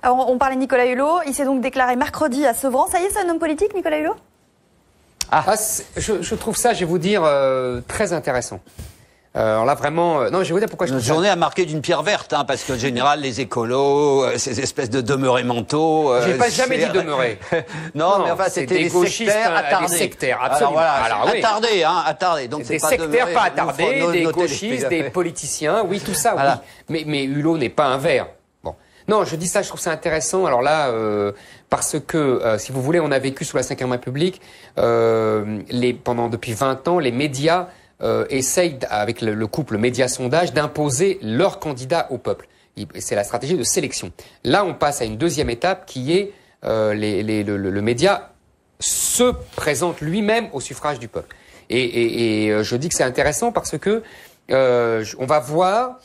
Alors, on parlait de Nicolas Hulot. Il s'est donc déclaré mercredi à Sevran. Ça y est, c'est un homme politique, Nicolas Hulot? Je trouve ça, je vais vous dire, très intéressant. Alors là, vraiment, non, je vais vous dire pourquoi je trouve Notre journée a marqué d'une pierre verte, hein, parce qu'en général, les écolos, ces espèces de demeurés mentaux... J'ai pas jamais dit demeurer. non, mais enfin, c'était des sectaires attardés. Des sectaires, absolument. Alors, oui. Attardés, hein, attardés. Donc, des sectaires pas attardés, des gauchistes, des politiciens, oui, tout ça, voilà. Oui. Mais Hulot n'est pas un vert. Bon. Non, je dis ça, je trouve ça intéressant. Alors là, parce que, si vous voulez, on a vécu sous la Ve République, depuis 20 ans, les médias essayent, avec le couple média-sondage, d'imposer leur candidat au peuple. C'est la stratégie de sélection. Là, on passe à une deuxième étape qui est le média se présente lui-même au suffrage du peuple. Et je dis que c'est intéressant parce que on va voir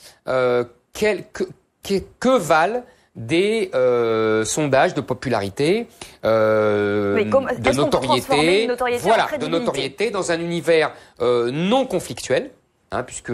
que valent des sondages de popularité, de notoriété, de notoriété dans un univers non conflictuel, hein, puisque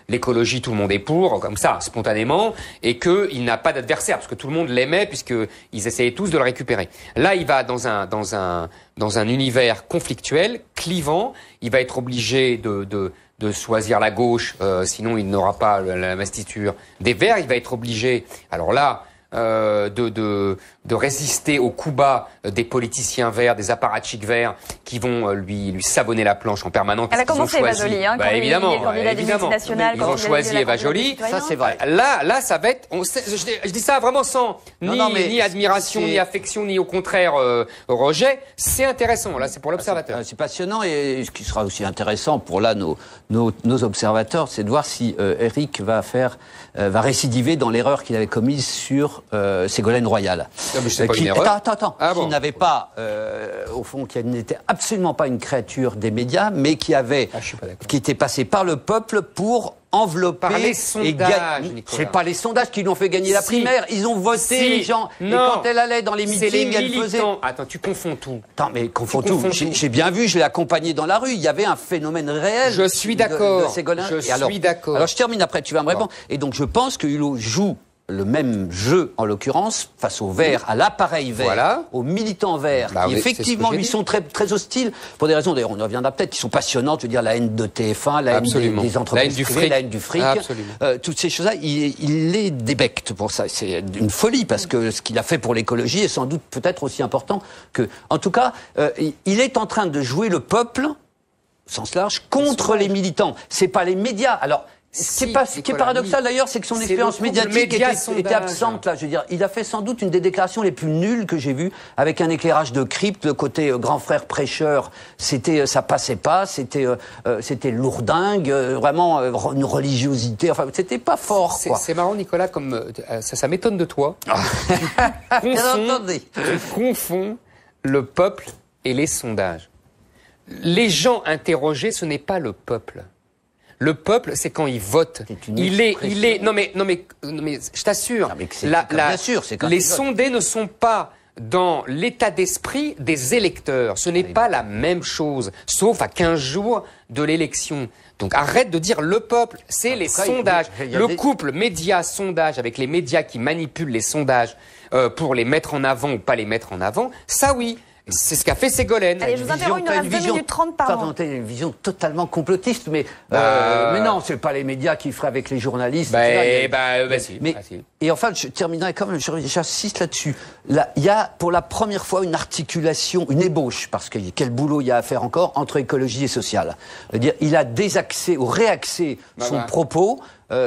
l'écologie, tout le monde est pour, comme ça, spontanément, et qu'il n'a pas d'adversaire, parce que tout le monde l'aimait, puisqu'ils essayaient tous de le récupérer. Là, il va dans un univers conflictuel, clivant, il va être obligé de choisir la gauche, sinon il n'aura pas l'investiture des Verts. Il va être obligé, alors là, de résister aux coups bas des politiciens verts, des apparatchiks verts qui vont lui savonner la planche en permanence. Elle a commencé Eva Joly, hein, évidemment, ils ont choisi Eva Joly. Ça c'est vrai. Là, ça va être. Je dis ça vraiment sans ni admiration, ni affection, ni au contraire rejet. C'est intéressant. Là, c'est pour l'observateur. C'est passionnant et ce qui sera aussi intéressant pour là nos observateurs, c'est de voir si Éric va récidiver dans l'erreur qu'il avait commise sur Ségolène Royal. Qui n'avait pas, au fond, qui n'était absolument pas une créature des médias, mais qui était passé par le peuple pour envelopper par les sondages, c'est pas les sondages qui lui ont fait gagner la primaire. Ils ont voté les gens. Non. Et quand elle allait dans les meetings, elle faisait. Attends, tu confonds tout. Attends, mais confonds tout. J'ai bien vu, je l'ai accompagné dans la rue. Il y avait un phénomène réel. Je suis d'accord. De Ségolène. Je suis d'accord. Alors je termine après. Tu vas me répondre. Et donc je pense que Hulot joue le même jeu, en l'occurrence, face aux Verts, à l'appareil vert, aux militants verts, qui effectivement lui sont très, très hostiles, pour des raisons, d'ailleurs, on y reviendra peut-être, qui sont passionnantes, je veux dire, la haine de TF1, la haine des entreprises privées, la haine du fric, toutes ces choses-là, il les débecte pour ça. C'est une folie, parce que ce qu'il a fait pour l'écologie est sans doute peut-être aussi important que... En tout cas, il est en train de jouer le peuple, au sens large, contre les militants. C'est pas les médias. Alors, ce qui est paradoxal d'ailleurs, c'est que son expérience médiatique était absente là. Je veux dire, il a fait sans doute une des déclarations les plus nulles que j'ai vues, avec un éclairage de crypte, le côté grand frère prêcheur. Ça passait pas. C'était lourdingue, vraiment une religiosité. Enfin, c'était pas fort. C'est marrant, Nicolas, comme ça m'étonne de toi. Tu confonds le peuple et les sondages. Les gens interrogés, ce n'est pas le peuple. Le peuple, c'est quand il vote. Non mais, je t'assure. Les sondés ne sont pas dans l'état d'esprit des électeurs. Ce n'est pas la même chose, sauf à 15 jours de l'élection. Donc arrête de dire le peuple, c'est les sondages. Le couple média-sondage avec les médias qui manipulent les sondages pour les mettre en avant ou pas les mettre en avant, ça oui. C'est ce qu'a fait Ségolène. Allez, je vous interromps, il nous reste 2 minutes 30 par an. T'as une vision totalement complotiste, mais non, c'est pas les médias qui feraient avec les journalistes. Et enfin, je terminerai quand même, j'insiste là-dessus. Là, il y a pour la première fois une articulation, une ébauche, parce que quel boulot il y a à faire encore, entre écologie et social. C'est-à-dire, il a désaxé ou réaxé son propos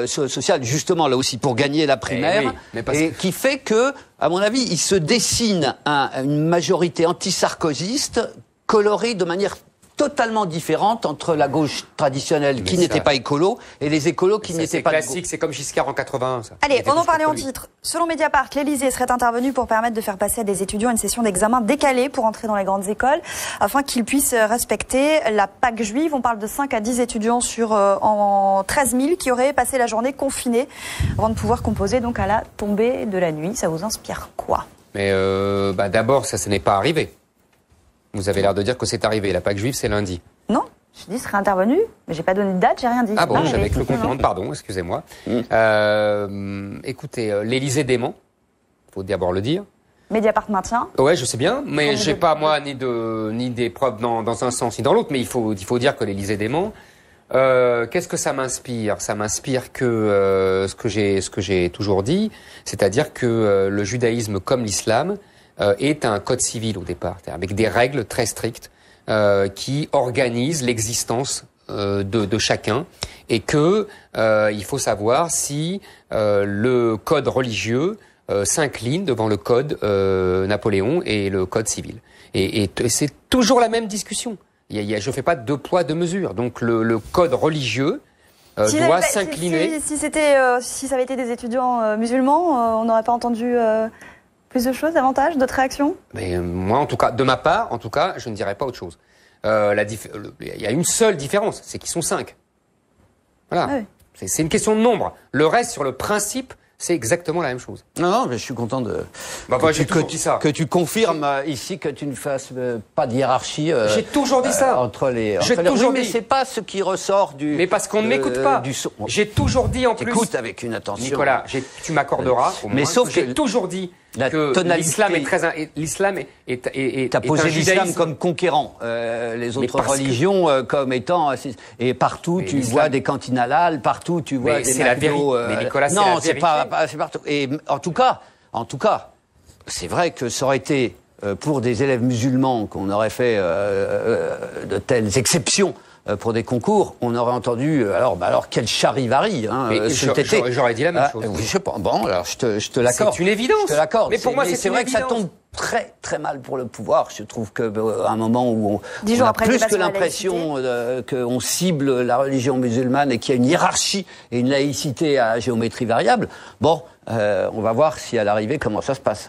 social, justement là aussi pour gagner la primaire, et qui fait que, à mon avis, il se dessine une majorité anti-sarkozyste colorée de manière totalement différente entre la gauche traditionnelle qui n'était pas écolo et les écolos qui n'étaient pas... C'est classique, c'est comme Giscard en 81, ça. Allez, on en parlait en titre. Selon Mediapart, l'Élysée serait intervenu pour permettre de faire passer à des étudiants une session d'examen décalée pour entrer dans les grandes écoles, afin qu'ils puissent respecter la Pâque juive. On parle de 5 à 10 étudiants en 13 000 qui auraient passé la journée confinés avant de pouvoir composer donc à la tombée de la nuit. Ça vous inspire quoi? Mais d'abord, ça n'est pas arrivé. Vous avez l'air de dire que c'est arrivé. La Pâque juive, c'est lundi. Non, je dis serait intervenu, mais j'ai pas donné de date, j'ai rien dit. Ah bon, j'avais cru le comprendre, pardon, excusez-moi. Écoutez, l'Élysée dément. faut d'abord le dire. Mediapart maintient. Ouais, je sais bien, mais j'ai pas moi ni des preuves dans un sens ni dans l'autre, mais il faut dire que l'Élysée dément. Qu'est-ce que ça m'inspire? Ça m'inspire que ce que j'ai toujours dit, c'est-à-dire que le judaïsme comme l'islam est un code civil au départ, avec des règles très strictes qui organisent l'existence de chacun, et que il faut savoir si le code religieux s'incline devant le code Napoléon et le code civil. Et c'est toujours la même discussion. Je ne fais pas deux poids, deux mesures. Donc le code religieux doit s'incliner. Si ça avait été des étudiants musulmans, on n'aurait pas entendu plus de choses, davantage, d'autres réactions? Mais moi, en tout cas, de ma part, en tout cas, je ne dirais pas autre chose. Il y a une seule différence, c'est qu'ils sont 5. Voilà. Ah oui. C'est une question de nombre. Le reste, sur le principe, c'est exactement la même chose. Non, mais je suis content de que tu confirmes ici que tu ne fasses pas de hiérarchie. J'ai toujours dit ça. Entre les. Mais c'est pas ce qui ressort du. Mais parce qu'on ne m'écoute pas. J'ai toujours dit en plus. Écoute avec une attention. Nicolas, tu m'accorderas. Mais sauf que j'ai toujours dit que l'islam est t'as posé l'islam comme conquérant, les autres religions comme étant, et partout tu vois des cantines halal, partout tu vois des McDo. Mais Nicolas, non, c'est pas partout. Et en tout cas, c'est vrai que ça aurait été pour des élèves musulmans qu'on aurait fait de telles exceptions. Pour des concours, on aurait entendu alors quel charivari j'aurais dit la même chose. Oui, je sais pas. Bon, alors je te l'accorde. C'est une évidence. Je te l'accorde. Mais pour moi, c'est vrai que ça tombe très très mal pour le pouvoir. Je trouve que à un moment où on a plus que l'impression qu'on cible la religion musulmane et qu'il y a une hiérarchie et une laïcité à géométrie variable. Bon, on va voir si à l'arrivée comment ça se passe.